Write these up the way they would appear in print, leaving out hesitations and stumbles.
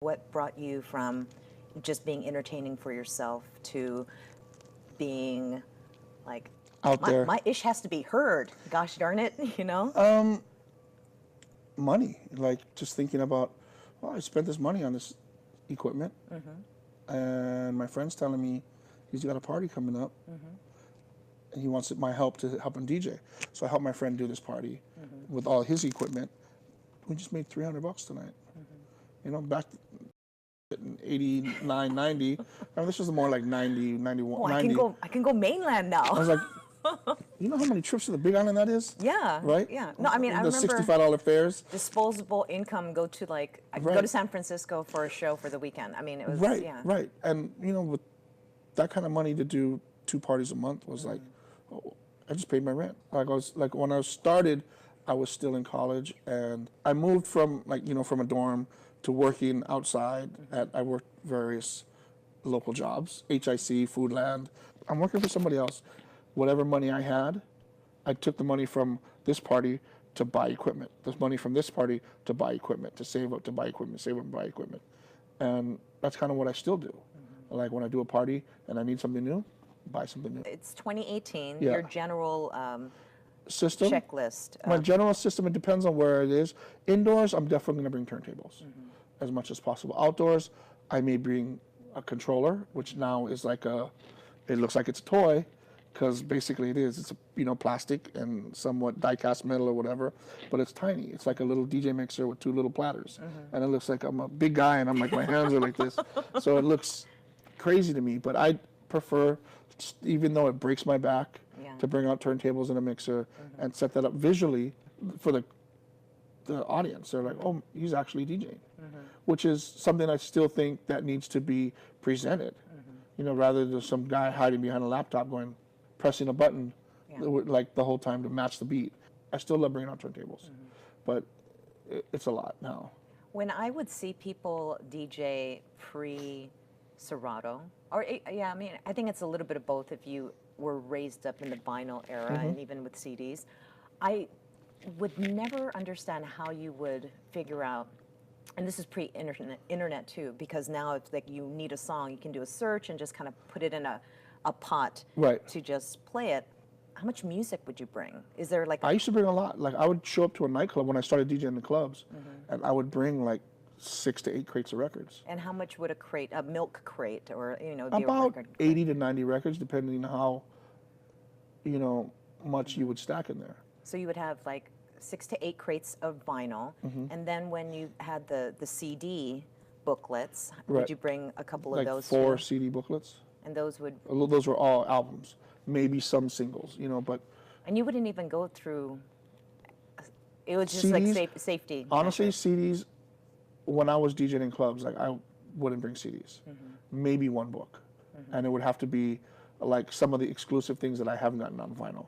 What brought you from just being entertaining for yourself to being like, out there? my ish has to be heard. Gosh darn it, you know? Money, like just thinking about, well, I spent this money on this equipment, and my friend's telling me he's got a party coming up, and he wants my help to help him DJ. So I helped my friend do this party with all his equipment. We just made $300 tonight. You know, back in 89, 90. I mean, this was more like 90, 91, Oh, 90. I can go mainland now. I was like, you know how many trips to the Big Island that is? Yeah. Right? Yeah. No, I mean, I the remember $65 fares. Disposable Income go to like, I could go to San Francisco for a show for the weekend. I mean, it was, yeah. Right. And, you know, with that kind of money to do 2 parties a month was like, oh, I just paid my rent. Like when I started, I was still in college, and I moved from from a dorm to working outside. I worked various local jobs, HIC, Foodland. I'm working for somebody else. Whatever money I had, I took the money from this party to buy equipment. The money from this party to buy equipment, to save up to buy equipment, save up and buy equipment. And that's kind of what I still do. Like when I do a party and I need something new, buy something new. It's 2018. Yeah. Your general System? checklist. My general system, it depends on where it is. Indoors, I'm definitely going to bring turntables as much as possible. Outdoors, I may bring a controller, which now is like it looks like it's a toy, because basically it is. It's plastic and somewhat die-cast metal or whatever, but it's tiny. It's like a little DJ mixer with 2 little platters, and it looks like I'm a big guy and I'm like, my hands are like this, so it looks crazy to me. But I prefer, even though it breaks my back, to bring out turntables and a mixer and set that up visually for the audience. They're like, oh, he's actually DJing, which is something I still think that needs to be presented. Rather than some guy hiding behind a laptop pressing a button like the whole time to match the beat. I still love bringing out turntables, but it's a lot now. When I would see people DJ pre-Serato, or yeah, I mean, I think it's a little bit of both if you were raised up in the vinyl era and even with CDs. I would never understand how you would figure out, and this is pre-internet too, because now it's like you need a song, you can do a search and just kind of put it in a pot to just play it. How much music would you bring? Is there like... I used to bring a lot. Like I would show up to a nightclub when I started DJing the clubs, and I would bring like 6 to 8 crates of records. And how much would a milk crate, or be about 80 to 90 records, depending on how much you would stack in there. So you would have like 6 to 8 crates of vinyl, and then when you had the CD booklets, would you bring a couple of those? 4 CD booklets. And those would... Those were all albums, maybe some singles, but... And you wouldn't even go through... It was just CDs, like safety. Honestly, CDs, when I was DJing in clubs, like I wouldn't bring CDs. Maybe 1 book. And it would have to be like some of the exclusive things that I haven't gotten on vinyl.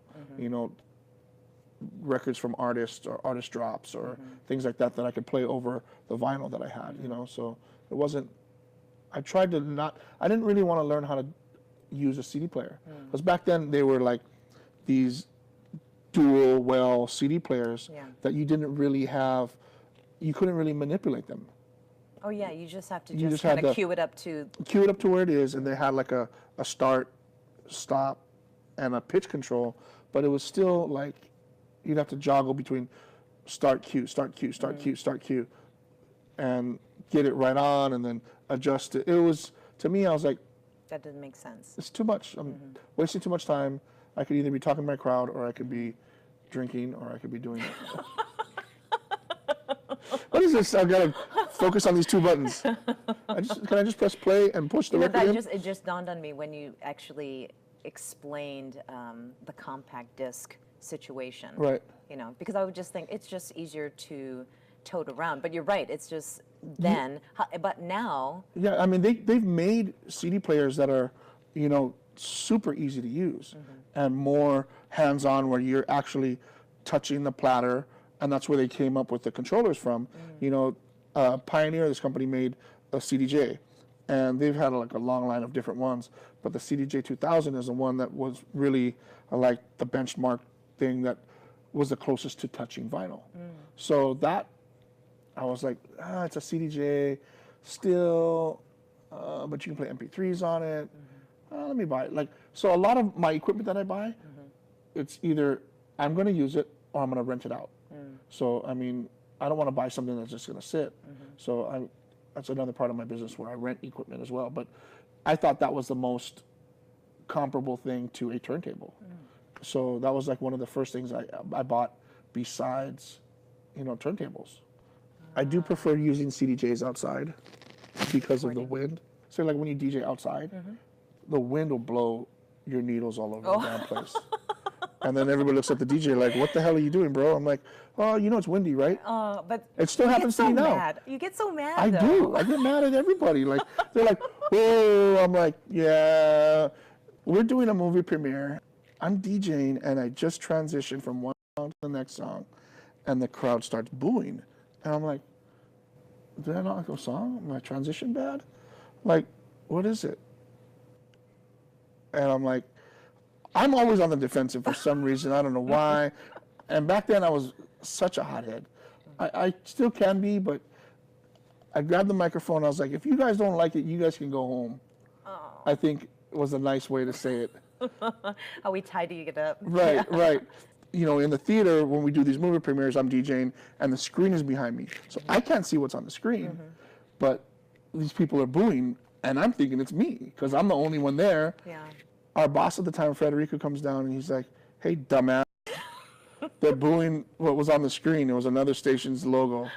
Records from artists or artist drops or things like that I could play over the vinyl that I had, so it wasn't... I tried to not... I didn't really want to learn how to use a CD player. Because back then, they were like these dual well CD players that you didn't really have... You couldn't really manipulate them. Oh yeah, you just have to just kind of cue it up to... Cue it up to where it is, and they had like a start, stop, and a pitch control, but it was still like... You'd have to joggle between start cue, start cue, start cue, start cue, and get it right on, and then adjust it. It was, to me, I was like, that doesn't make sense. It's too much. I'm wasting too much time. I could either be talking to my crowd, or I could be drinking, or I could be doing it. What is this? I've got to focus on these 2 buttons. Can I just press play and push the record in? It just dawned on me when you actually explained the compact disc situation. Right. Because I would just think it's just easier to tote around. But you're right. It's just then. But now... Yeah, I mean, they've made CD players that are, super easy to use and more hands-on, where you're actually touching the platter, and that's where they came up with the controllers from. Pioneer, this company, made a CDJ, and they've had like a long line of different ones, but the CDJ 2000 is the one that was really like the benchmark thing that was the closest to touching vinyl. So that, I was like, it's a CDJ, still, but you can play MP3s on it. Let me buy it. Like, so a lot of my equipment that I buy, it's either I'm going to use it or I'm going to rent it out. So, I mean, I don't want to buy something that's just going to sit. So that's another part of my business where I rent equipment as well. But I thought that was the most comparable thing to a turntable. So that was like one of the first things I bought besides, you know, turntables. I do prefer using CDJs outside because of the wind. So like when you DJ outside, the wind will blow your needles all over the damn place. And then everybody looks at the DJ like, what the hell are you doing, bro? I'm like, oh, you know it's windy, right? But it still happens to me now. Mad. You get so mad, I do. I get mad at everybody. Like, they're like, whoa. I'm like, yeah. We're doing a movie premiere. I'm DJing, and I just transitioned from one song to the next song, and the crowd starts booing. And I'm like, did I not like a song? My transition bad? Like, what is it? And I'm like, I'm always on the defensive for some reason. I don't know why. And back then, I was such a hothead. I still can be, but I grabbed the microphone. I was like, if you guys don't like it, you guys can go home. I think it was a nice way to say it. How we tidy it up. Right, right. You know, in the theater, when we do these movie premieres, I'm DJing, and the screen is behind me. So I can't see what's on the screen, but these people are booing, and I'm thinking it's me, because I'm the only one there. Yeah. Our boss at the time, Federico, comes down, and he's like, hey, dumbass. They're booing what was on the screen. It was another station's logo.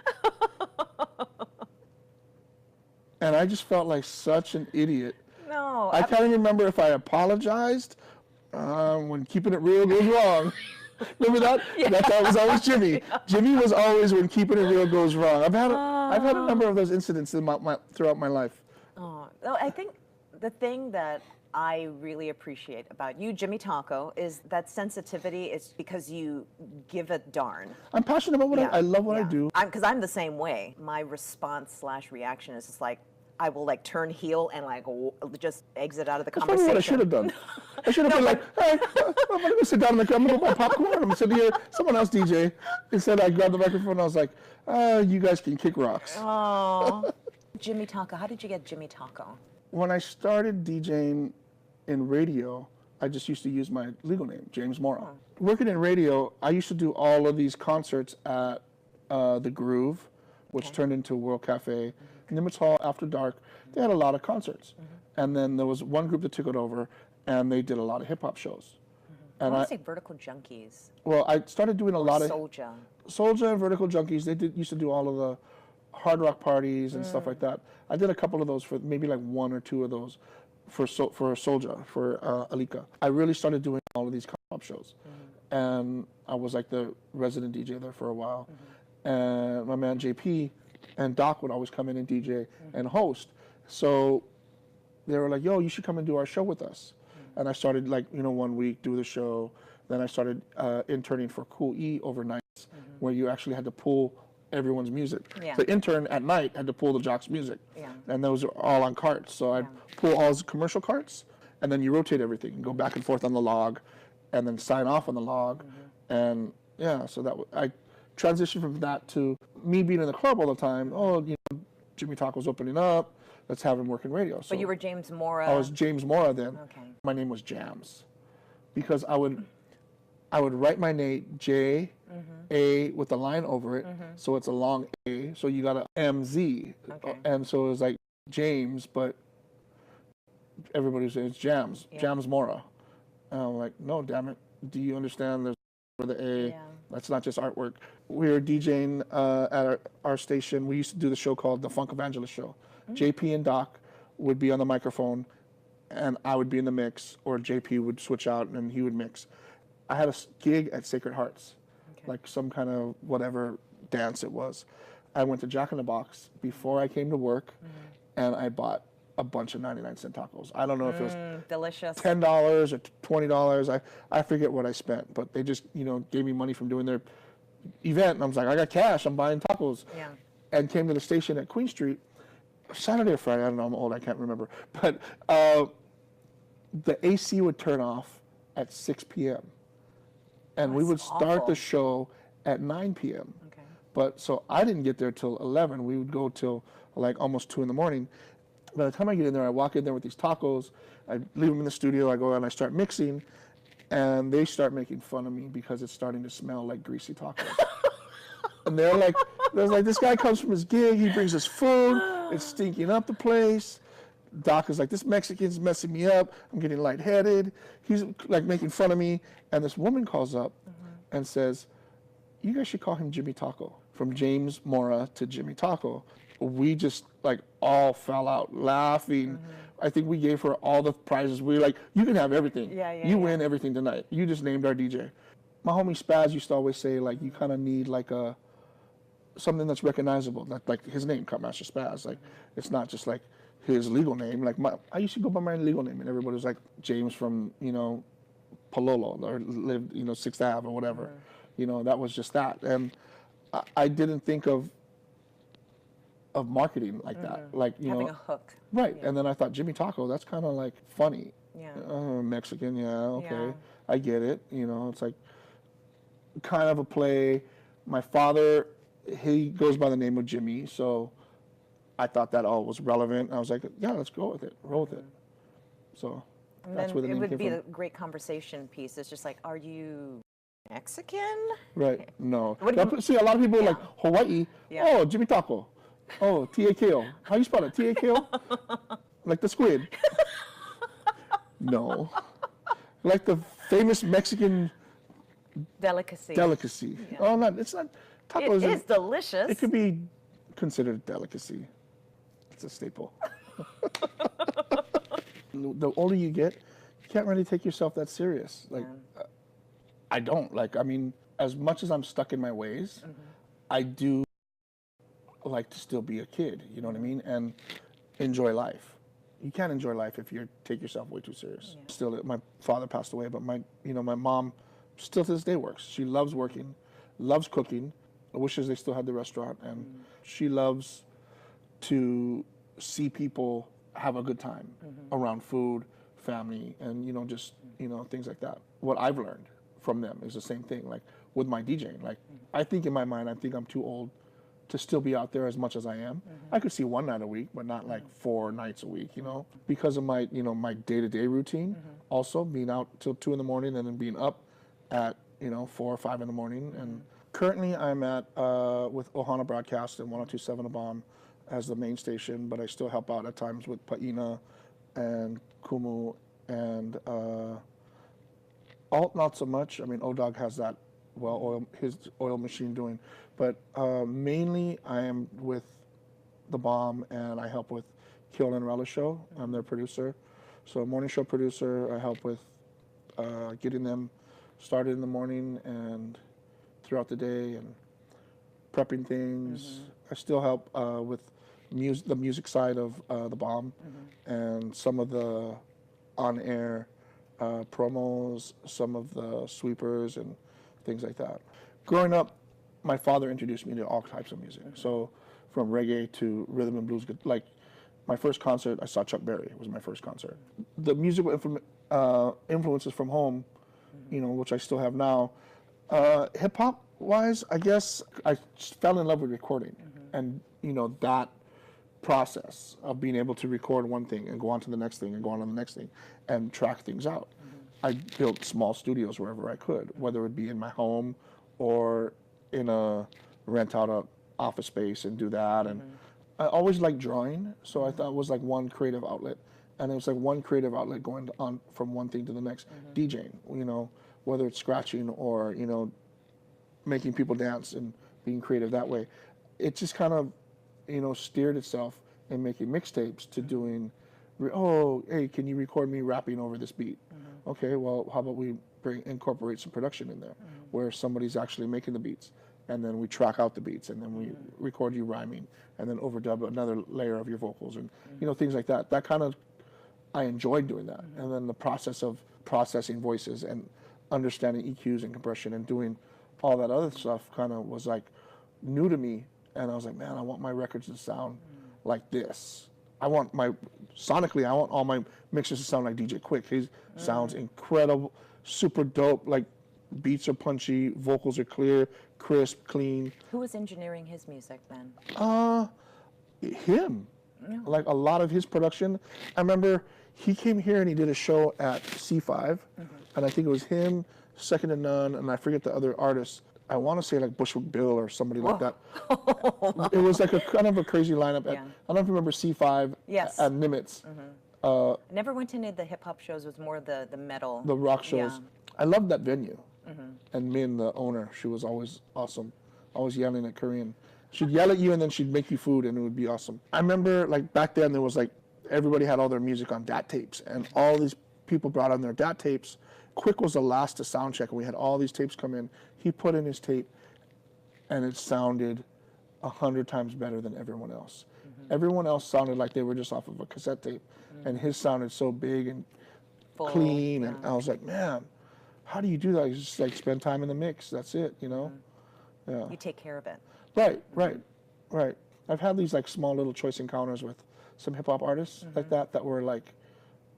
And I just felt like such an idiot. No. I can't even remember if I apologized when keeping it real goes wrong. Remember that? Yeah. That was always Jimmy. Yeah. Jimmy was always when keeping it real goes wrong. I've had a number of those incidents in throughout my life. I think the thing that I really appreciate about you, Jimmy Taco, is that sensitivity is because you give a darn. I'm passionate about what I love what I do. Because I'm the same way. My response/reaction is just like, I will like turn heel and like just exit out of the conversation. That's probably what I should have done. I should have been like, hey, I'm gonna go sit down in the car, I'm gonna go buy popcorn. I'm gonna sit here. Someone else DJ. Instead, I grabbed the microphone and I was like, you guys can kick rocks. Oh, Jimmy Taco. How did you get Jimmy Taco? When I started DJing in radio, I just used to use my legal name, James Mora. Working in radio, I used to do all of these concerts at the Groove, which turned into World Cafe. Nimitz Hall, After Dark, they had a lot of concerts. And then there was one group that took it over, and they did a lot of hip-hop shows. And I want to say Vertical Junkies. Well, I started doing a lot of... Soulja and Vertical Junkies, they used to do all of the hard rock parties and stuff like that. I did a couple of those for maybe like one or two of those for Soulja, for Alika. I really started doing all of these hip-hop shows. And I was like the resident DJ there for a while. And my man JP and Doc would always come in and DJ and host. So they were like, yo, you should come and do our show with us. And I started like, you know, 1 week, do the show. Then I started interning for Cool E overnight, where you actually had to pull everyone's music. The intern at night had to pull the jock's music. And those are all on carts. So I'd pull all his commercial carts, and then you rotate everything and go back and forth on the log, and then sign off on the log. And yeah, so that I transitioned from that to me being in the club all the time. Oh, you know, Jimmy Taco's opening up. Let's have him work in radio. So but you were James Mora. I was James Mora then. Okay. My name was Jams, because I would write my name J A with a line over it, so it's a long A. So you got a MZ, and so it was like James, but everybody says Jams, Jams Mora. And I'm like, no, damn it. Do you understand? There's for the A. That's not just artwork. We were DJing at our station. We used to do the show called The Funk Evangelist Show. JP and Doc would be on the microphone, and I would be in the mix, or JP would switch out and he would mix. I had a gig at Sacred Hearts, like some kind of whatever dance it was. I went to Jack in the Box before I came to work, and I bought a bunch of 99-cent tacos. I don't know if it was delicious. $10 or $20. I forget what I spent, but they just, you know, gave me money from doing their event, and I was like, I got cash, I'm buying tacos. And came to the station at Queen Street, Saturday or Friday, I don't know, I'm old, I can't remember. But the AC would turn off at 6 p.m. And we would start the show at 9 p.m. But so I didn't get there till 11. We would go till like almost 2 in the morning. By the time I get in there, I walk in there with these tacos. I leave them in the studio. I go and I start mixing, and they start making fun of me because it's starting to smell like greasy tacos. And they're like, this guy comes from his gig. He brings us food. It's stinking up the place. Doc is like, this Mexican's messing me up. I'm getting lightheaded. He's like making fun of me. And this woman calls up and says, you guys should call him Jimmy Taco. From James Mora to Jimmy Taco. We just like all fell out laughing. I think we gave her all the prizes. We were like, you can have everything. You win everything tonight. You just named our DJ. My homie Spaz used to always say, like, you kind of need like something that's recognizable, like his name, Cutmaster Spaz. Like, it's not just like his legal name. Like, I used to go by my legal name, and everybody was like James from, Palolo, or lived, 6th Ave or whatever. That was just that. And I didn't think of marketing like that. Like, having a hook. Right. And then I thought, Jimmy Taco, that's kind of like funny. Yeah. Mexican, okay. I get it. It's like kind of a play. My father, he goes by the name of Jimmy, so I thought that all was relevant. I was like, yeah, let's go with it, roll with it. So and that's where the name it would came be from. a great conversation piece. It's just like, are you Mexican? Right. No. What do you, See, a lot of people are like, Hawaii. Oh, Jimmy Taco. Oh, T-A-K-O. How you spell it? T-A-K-O? Like the squid. No. Like the famous Mexican delicacy. Yeah. Oh, it's not. Taco it is delicious. It could be considered a delicacy. It's a staple. The older you get, you can't really take yourself that serious. Like, I don't. Like, I mean, as much as I'm stuck in my ways, I do like to still be a kid, you know what I mean? And enjoy life. You can't enjoy life if you take yourself way too serious. Yeah. Still, my father passed away, but my mom still to this day works. She loves working, loves cooking, wishes they still had the restaurant, and she loves to see people have a good time around food, family, and just things like that. What I've learned from them is the same thing. Like with my DJing, like I think in my mind, I think I'm too old to still be out there as much as I am. I could see one night a week, but not like 4 nights a week, because of my, my day-to-day routine. Also being out till 2 in the morning and then being up at, 4 or 5 in the morning. And currently I'm at, with Ohana Broadcast and 102.7 A Bomb as the main station, but I still help out at times with Paina and Kumu and Alt, not so much. I mean, O-Dog has that, his oil machine doing, but mainly I am with the Bomb, and I help with Kill and Relish Show. I'm their producer. So morning show producer, I help with getting them started in the morning and throughout the day and prepping things. I still help with the music side of the Bomb and some of the on-air promos, some of the sweepers and things like that. Growing up, my father introduced me to all types of music. So from reggae to rhythm and blues, like my first concert, I saw Chuck Berry. It was my first concert. The musical influences from home, which I still have now. Hip hop wise, I guess I fell in love with recording, and that process of being able to record one thing and go on to the next thing and go on to the next thing and track things out. I built small studios wherever I could, whether it be in my home or in a rent out a office space and do that. And I always liked drawing, so I thought it was like one creative outlet, and it was like one creative outlet going on from one thing to the next. DJing, whether it's scratching or making people dance and being creative that way. It just kind of steered itself in making mixtapes to doing, hey, can you record me rapping over this beat? Okay, well, how about we incorporate some production in there where somebody's actually making the beats, and then we track out the beats, and then we record you rhyming, and then overdub another layer of your vocals, and things like that. That kind of, I enjoyed doing that. And then the process of processing voices and understanding EQs and compression and doing all that other stuff kind of was like new to me. And I was like, man, I want my records to sound like this. Sonically, I want all my mixes to sound like DJ Quick. He sounds incredible, super dope. Like, beats are punchy, vocals are clear, crisp, clean. Who was engineering his music then? Him. Like a lot of his production. I remember he came here and he did a show at C5, and I think it was him, Second to None, and I forget the other artists. I want to say like Bushwick Bill or somebody like that. It was like a kind of a crazy lineup. I don't know if you remember C5 at Nimitz. I never went to any of the hip hop shows. It was more the metal. The rock shows. I loved that venue. And Min, the owner, she was always awesome. Always yelling at Korean. She'd yell at you and then she'd make you food and it would be awesome. I remember like back then there was like, everybody had all their music on DAT tapes and all these people brought on their DAT tapes. Quick was the last to sound check and we had all these tapes come in. He put in his tape and it sounded 100 times better than everyone else. Everyone else sounded like they were just off of a cassette tape and his sounded so big and clean and I was like, man, how do you do that? You just like spend time in the mix. That's it, you know? Yeah. You take care of it. Right. I've had these like small little choice encounters with some hip hop artists like that were like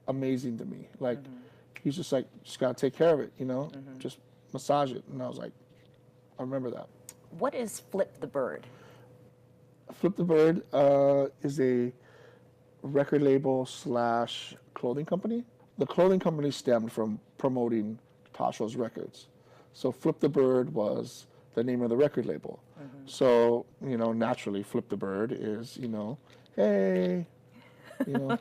amazing to me. Like he's just like, just gotta take care of it, you know? Just massage it. And I was like, I remember that. What is Flip the Bird? Flip the Bird is a record label / clothing company. The clothing company stemmed from promoting Tasho's records. So Flip the Bird was the name of the record label. So, you know, naturally Flip the Bird is, you know, hey, you know,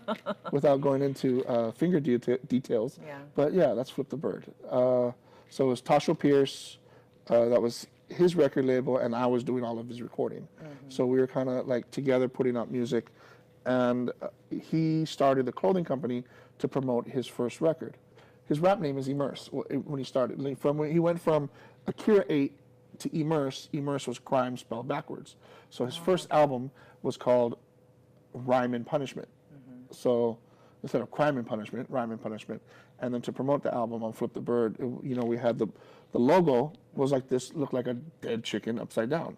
without going into finger details. But yeah, that's Flip the Bird. So it was Tasho Pierce, that was his record label, and I was doing all of his recording. So we were kind of like together putting out music, and he started the clothing company to promote his first record. His rap name is Immerse when he started. He went from Akira 8 to Immerse. Immerse was crime spelled backwards. So his first album was called Rhyme and Punishment. So instead of Crime and Punishment, Rhyme and Punishment. And then to promote the album on Flip the Bird, you know, we had the logo was like this, looked like a dead chicken upside down.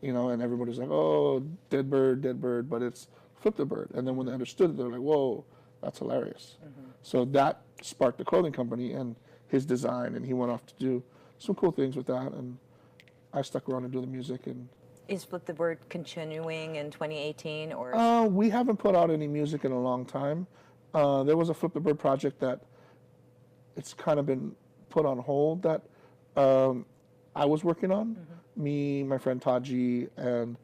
You know, and everybody was like, oh, dead bird, but it's Flip the Bird. And then when they understood it, they were like, whoa, that's hilarious. So that sparked the clothing company and his design, and he went off to do some cool things with that, and I stuck around and do the music. And is Flip the Bird continuing in 2018 or? We haven't put out any music in a long time. There was a Flip the Bird project that it's kind of been put on hold that I was working on. Me, my friend Taji, and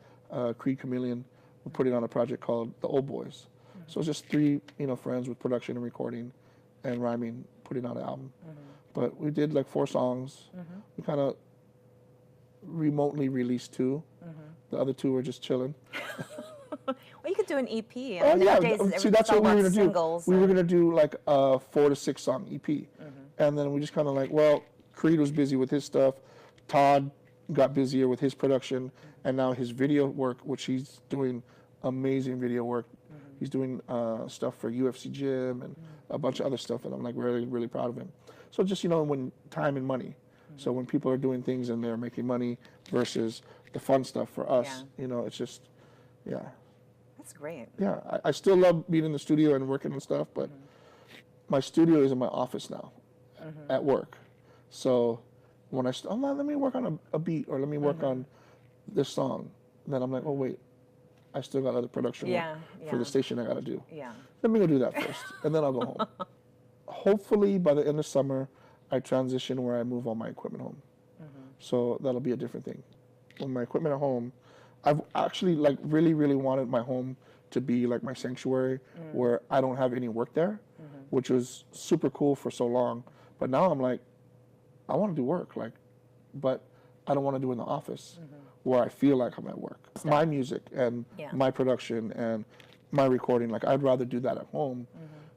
Creed Chameleon were putting on a project called The Old Boys. So it's just 3, you know, friends with production and recording and rhyming, putting out an album. But we did like 4 songs. We kind of remotely released 2. The other 2 were just chilling. Well, you could do an EP. Oh yeah, see that's what we were gonna do. We were gonna do like a 4 to 6 song EP, and then we just kind of like, well, Creed was busy with his stuff, Todd got busier with his production, and now his video work, which he's doing amazing video work. He's doing stuff for UFC Gym and a bunch of other stuff, and I'm like really, really proud of him. So just, you know, when time and money. So when people are doing things and they're making money versus the fun stuff for us, you know, it's just, yeah. That's great. Yeah, I still love being in the studio and working on stuff, but my studio is in my office now at work. So when let me work on a beat or let me work on this song, then I'm like, oh wait, I still got other production work for the station I got to do. Let me go do that first, and then I'll go home. Hopefully by the end of summer, I transition where I move all my equipment home. So that'll be a different thing. When my equipment at home, I've actually like really, really wanted my home to be like my sanctuary where I don't have any work there, which was super cool for so long. But now I'm like, I want to do work, like, but I don't want to do it in the office where I feel like I'm at work. My music and my production and my recording, like I'd rather do that at home.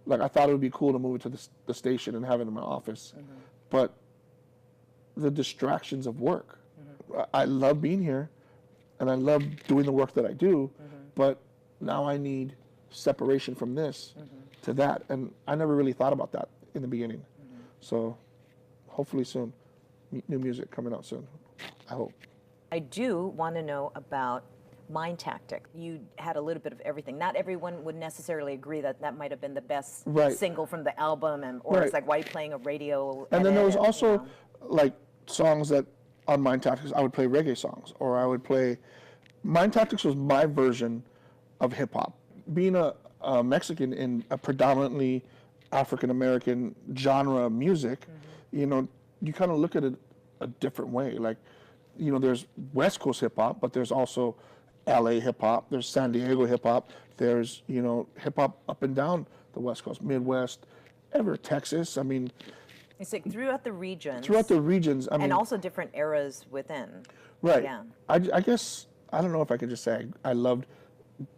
Like I thought it would be cool to move it to the station and have it in my office, but the distractions of work. I love being here and I love doing the work that I do, but now I need separation from this to that. And I never really thought about that in the beginning. So hopefully soon, new music coming out soon, I hope. I do want to know about Mind Tactic. You had a little bit of everything. Not everyone would necessarily agree that that might have been the best single from the album, or it's like, why are you playing a radio And then there was also, like, songs that on Mind Tactics I would play reggae songs, or I would play. Mind Tactics was my version of hip hop. Being a Mexican in a predominantly African American genre of music, you know, you kind of look at it a different way. Like, you know, there's West Coast hip hop, but there's also LA hip hop, there's San Diego hip hop, there's, you know, hip hop up and down the West Coast, Midwest, ever Texas. I mean, It's like throughout the regions. throughout the regions. I mean, and also different eras within. right. Yeah. I guess, I don't know if I could just say I loved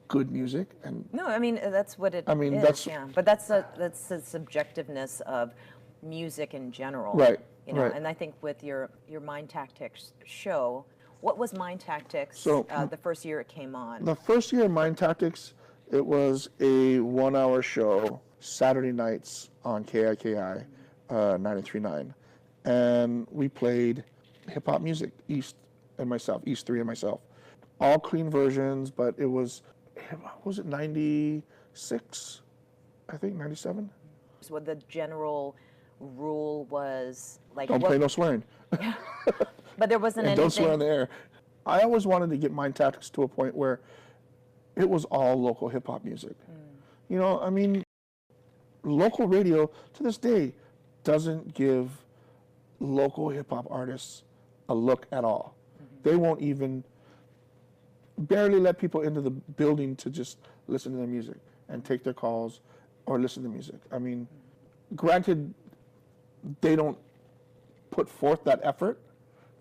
good music. And No, I mean that's what it I mean, is, that's- yeah. But that's the subjectiveness of music in general. Right, You know, right. and I think with your Mind Tactics show, what was Mind Tactics So, the first year it came on? The first year of Mind Tactics, it was a 1-hour show, Saturday nights on KIKI 93.9. And we played hip hop music, East 3 and myself. All clean versions, but it was it 96? I think 97? So what the general rule was like Don't play no swearing. but there wasn't And anything don't swear in the air. I always wanted to get Mind Tactics to a point where it was all local hip hop music. You know, I mean, local radio to this day doesn't give local hip hop artists a look at all. They won't even barely let people into the building to just listen to their music and take their calls or listen to music. I mean, granted, they don't put forth that effort.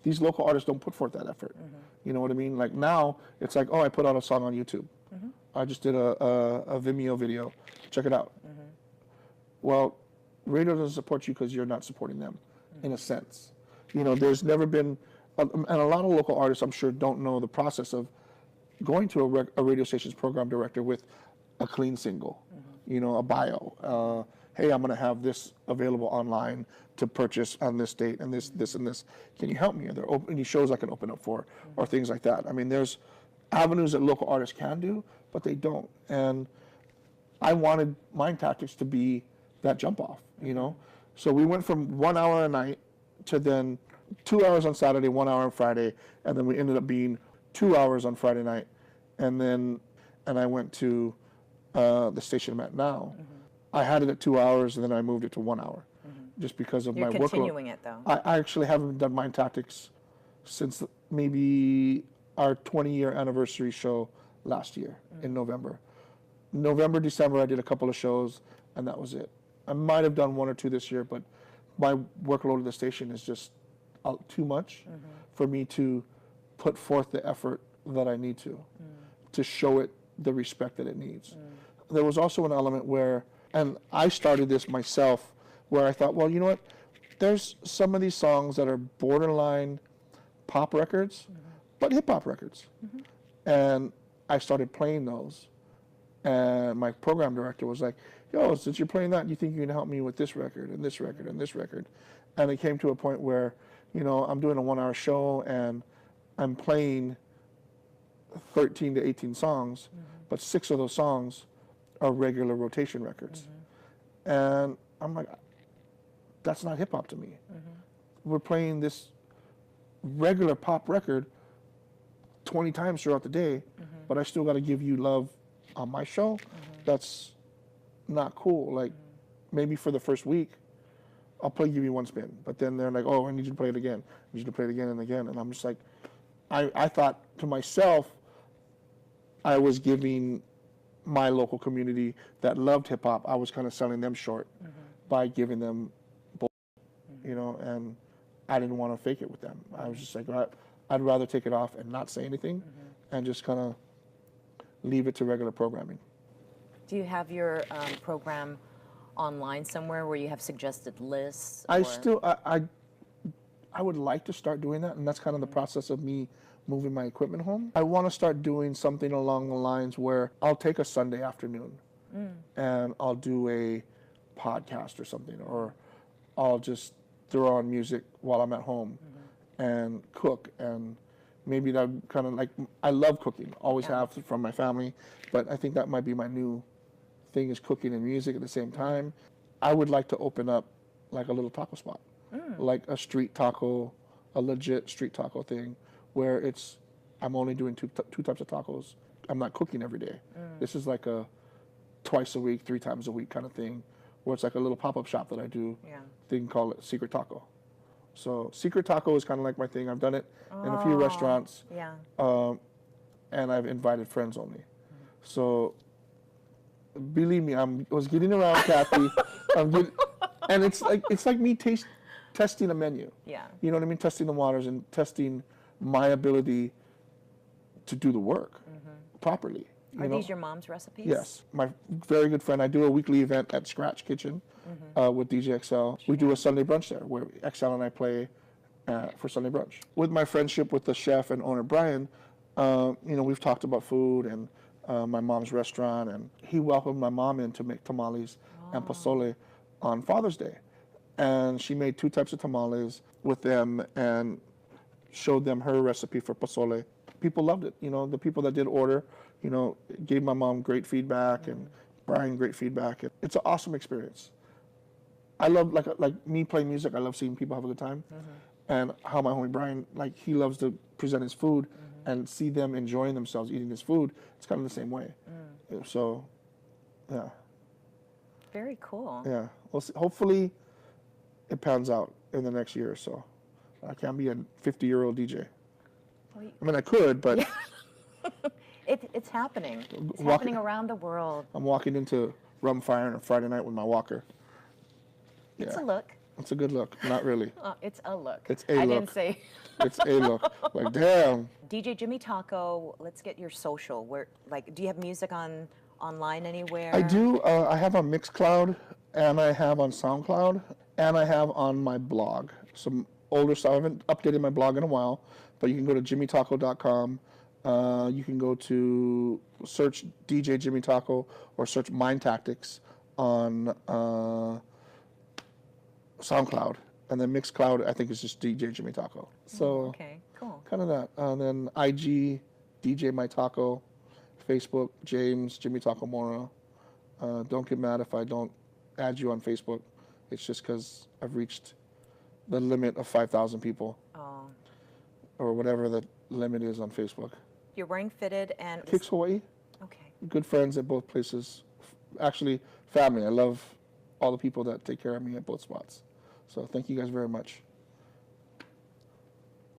These local artists don't put forth that effort. You know what I mean? Like now, it's like, oh, I put out a song on YouTube. I just did a Vimeo video. Check it out. Well, radio doesn't support you because you're not supporting them, in a sense. You know, there's never been, and a lot of local artists, I'm sure, don't know the process of going to a radio station's program director with a clean single, you know, a bio. Hey, I'm going to have this available online to purchase on this date and this, and this. Can you help me? Are there any shows I can open up for, or things like that? I mean, there's avenues that local artists can do, but they don't. And I wanted Mind Tactics to be that jump off, you know? So we went from 1 hour a night to then 2 hours on Saturday, 1 hour on Friday, and then we ended up being 2 hours on Friday night. And I went to the station I'm at now. I had it at 2 hours, and then I moved it to 1 hour, just because of You're my workload. continuing it though. I actually haven't done Mind Tactics since maybe our 20-year anniversary show last year in November. November, December, I did a couple of shows, and that was it. I might have done 1 or 2 this year, but my workload at the station is just too much for me to put forth the effort that I need to show it the respect that it needs. There was also an element where, and I started this myself, where I thought, well, you know what? There's some of these songs that are borderline pop records, but hip hop records. And I started playing those. And my program director was like, yo, since you're playing that, you think you can help me with this record and this record and this record? And it came to a point where, you know, I'm doing a 1 hour show and I'm playing 13 to 18 songs, but 6 of those songs are regular rotation records. And I'm like, that's not hip hop to me. We're playing this regular pop record 20 times throughout the day, but I still got to give you love on my show. That's not cool. Like, maybe for the first week, I'll give you one spin, but then they're like, oh, I need you to play it again. I need you to play it again and again. And I'm just like, I thought to myself, I was giving my local community that loved hip hop, I was kind of selling them short by giving them bull, you know, and I didn't want to fake it with them. I was just like, I'd rather take it off and not say anything and just kind of leave it to regular programming. Do you have your program online somewhere where you have suggested lists? I would like to start doing that, and that's kind of the process of me moving my equipment home. I want to start doing something along the lines where I'll take a Sunday afternoon and I'll do a podcast or something, or I'll just throw on music while I'm at home and cook. And maybe that kind of like, I love cooking, always have from my family, but I think that might be my new thing, is cooking and music at the same time. I would like to open up like a little taco spot, like a street taco a legit street taco thing where I'm only doing two types of tacos. I'm not cooking every day. This is like a twice a week, 3 times a week kind of thing, where it's like a little pop-up shop that I do. Yeah. Thing called Secret Taco. So Secret Taco is kind of like my thing. I've done it in a few restaurants. Yeah. And I've invited friends only. So believe me, I was getting around Kathy. And it's like me testing a menu. Yeah. You know what I mean? Testing the waters and testing my ability to do the work properly. Are these your mom's recipes? Yes. My very good friend, I do a weekly event at Scratch Kitchen with DJ XL. We do a Sunday brunch there where XL and I play for Sunday brunch. With my friendship with the chef and owner Brian, we've talked about food and my mom's restaurant, and he welcomed my mom in to make tamales and pozole on Father's Day. And she made 2 types of tamales with them and showed them her recipe for pozole. People loved it. The people that did order, gave my mom great feedback and Brian great feedback. It's an awesome experience. I love, like me playing music, I love seeing people have a good time. And how my homie Brian, he loves to present his food and see them enjoying themselves eating his food. It's kind of the same way. So, yeah. Very cool. Yeah. Well, hopefully it pans out in the next year or so. I can't be a 50-year-old DJ. I mean, I could, but... It's happening. It's happening around the world. I'm walking into Rum Fire on a Friday night with my walker. Yeah. It's a look. It's a good look. Not really. It's a look. It's a look. I didn't say. It's a look. Like, damn. DJ Jimmy Taco, let's get your social. Do you have music online anywhere? I do. I have on Mixcloud, and I have on SoundCloud, and I have on my blog. Some older stuff. I haven't updated my blog in a while, but you can go to jimmytaco.com. You can go to search DJ Jimmy Taco or search Mind Tactics on SoundCloud, and then Mixcloud I think is just DJ Jimmy Taco. So okay, cool. Kind of that. And then IG DJ My Taco, Facebook James Jimmy Taco Mora. Don't get mad if I don't add you on Facebook. It's just because I've reached the limit of 5,000 people. Oh. Or whatever the limit is on Facebook. You're wearing fitted and... Kicks Hawaii. Okay. Good friends at both places. Actually, family. I love all the people that take care of me at both spots. So thank you guys very much.